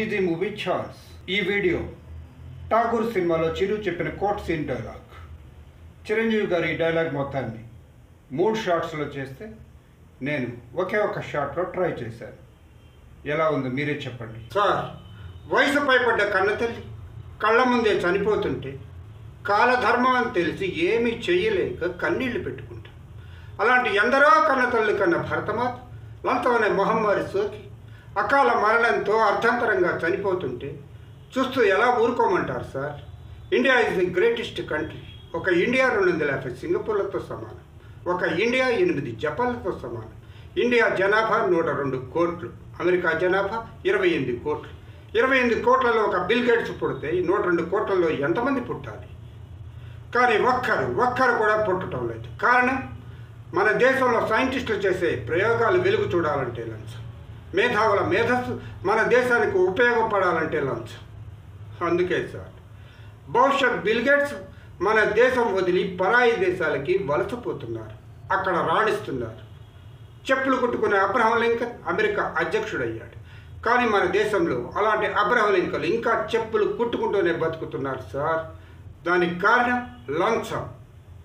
Easy movie chance. ఈ video Tagore సినిమాలో చిరు చెప్పిన కోట్ సీన్ డైలాగ్. చిరంజీవి గారు ఈ డైలాగ్ మొత్తాన్ని 3 షాట్స్లో చేస్తే నేను ఒకే ఒక షాట్లో ట్రై చేశాను. ఎలా ఉందో మీరే చెప్పండి. సార్, వయసు పైపడ్డ కన్నతల్లి కళ్ళ ముందే చనిపోతుంటే కాలధర్మం అని తెలిసి ఏమీ చెయ్యలేక కన్నీళ్లు పెట్టుకుంటాం. అలాంటి ఎందరో కన్నతల్లి కన్న భరతమాత లంచం అనే మహమ్మారి సోకి అకాల మరణంతో అర్థంతరంగా చనిపోతుంటే చూస్తూ ఎలా ఊరుకోమంటారు sir? India is the greatest country. ఒక ఇండియా 250 సింగపూర్లతో సమానం. ఒక ఇండియా 8 జపాన్లతో సమానం. ఇండియా జనాభా 102 కోట్లు. అమెరికా జనాభా 28 కోట్లు. 28 కోట్లలో ఒక బిల్ గేట్స్ పుడితే 102 కోట్లలో ఎంతమంది పుట్టాలి? కానీ ఒక్కరు కూడా పుట్టడం లేదు. కారణం, మన దేశంలో సైంటిస్టులు చేసే ప్రయోగాలు వెలుగు చూడాలంటే లంచం. మేధావుల మేధస్సు మన దేశానికి ఉపయోగపడాలంటే లంచం. అందుకే సార్, భవిష్యత్ బిల్ గేట్స్ మన దేశం వదిలి పరాయి దేశాలకి వలసపోతున్నారు. అక్కడ రాణిస్తున్నారు. చెప్పులు కుట్టుకునే అబ్రహం లింకన్ అమెరికా అధ్యక్షుడయ్యాడు. కానీ మన దేశంలో అలాంటి అబ్రహం లింకన్ ఇంకా చెప్పులు కుట్టుకుంటూనే బతుకుతున్నారు సార్. దానికి కారణం లంచం.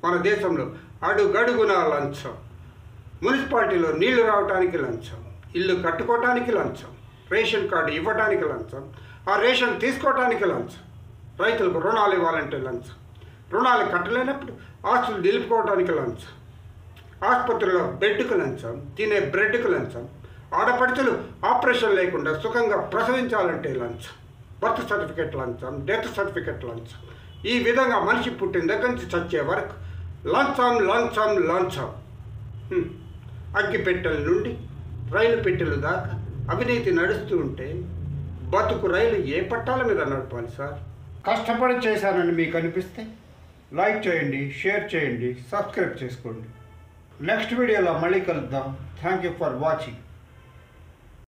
మన దేశంలో అడుగడుగునా లంచం. మున్సిపాలిటీలో నీళ్లు రావడానికి లంచం, ఇల్లు కట్టుకోవటానికి లంచం, రేషన్ కార్డు ఇవ్వడానికి లంచం, ఆ రేషన్ తీసుకోవటానికి లంచం, రైతులకు రుణాలు ఇవ్వాలంటే లంచం, రుణాలు కట్టలేనప్పుడు ఆస్తులు నిలుపుకోవడానికి లంచం, ఆసుపత్రిలో బెడ్కు లంచం, తినే బ్రెడ్కు లంచం, ఆడపడుచులు ఆపరేషన్ లేకుండా సుఖంగా ప్రసవించాలంటే లంచం, బర్త్ సర్టిఫికెట్ లంచం, డెత్ సర్టిఫికెట్ లంచం. ఈ విధంగా మనిషి పుట్టిన దగ్గర నుంచి చచ్చే వరకు లంచం లంచం లంచం. అగ్గిపెట్టెల నుండి రైలు పెట్టెలు దాకా అవినీతి నడుస్తూ ఉంటే బతుకు రైలు ఏ పట్టాల మీద నడపాలి సార్? కష్టపడి చేశానని మీకు అనిపిస్తే లైక్ చేయండి, షేర్ చేయండి, సబ్స్క్రైబ్ చేసుకోండి. నెక్స్ట్ వీడియోలో మళ్ళీ కలుద్దాం. Thank you for watching.